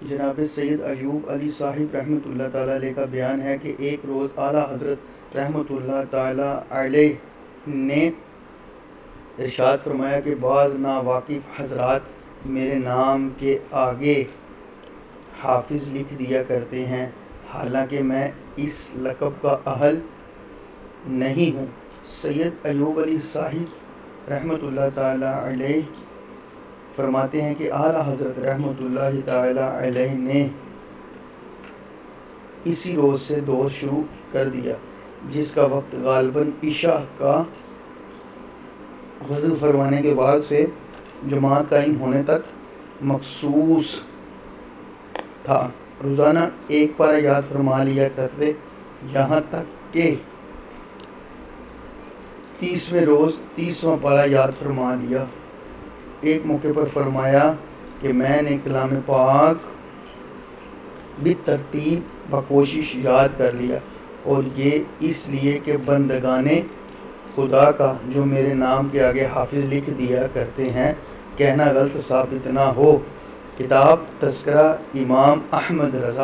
جناب سید ایوب علی صاحب رحمۃ اللہ تعالیٰ علیہ کا بیان ہے کہ ایک روز اعلیٰ حضرت رحمۃ اللہ تعالیٰ علیہ نے ارشاد فرمایا کہ بعض ناواقف حضرات میرے نام کے آگے حافظ لکھ دیا کرتے ہیں، حالانکہ میں اس لقب کا اہل نہیں ہوں۔ سید ایوب علی صاحب رحمۃ اللہ تعالیٰ علیہ فرماتے ہیں کہ اعلیٰ حضرت رحمۃ اللہ تعالیٰ علیہ نے اسی روز سے دور شروع کر دیا، جس کا وقت غالباً عشاء کا غسل فرمانے کے بعد سے جماعت قائم ہونے تک مخصوص تھا۔ روزانہ ایک پارہ یاد فرما لیا کرتے، یہاں تک کہ 30ویں روز 30واں پارہ یاد فرما لیا۔ ایک موقع پر فرمایا کہ میں نے کلام پاک بالترتیب بکوشش یاد کر لیا، اور یہ اس لیے کہ بندگان خدا کا جو میرے نام کے آگے حافظ لکھ دیا کرتے ہیں کہنا غلط ثابت نہ ہو۔ کتاب تذکرہ امام احمد رضا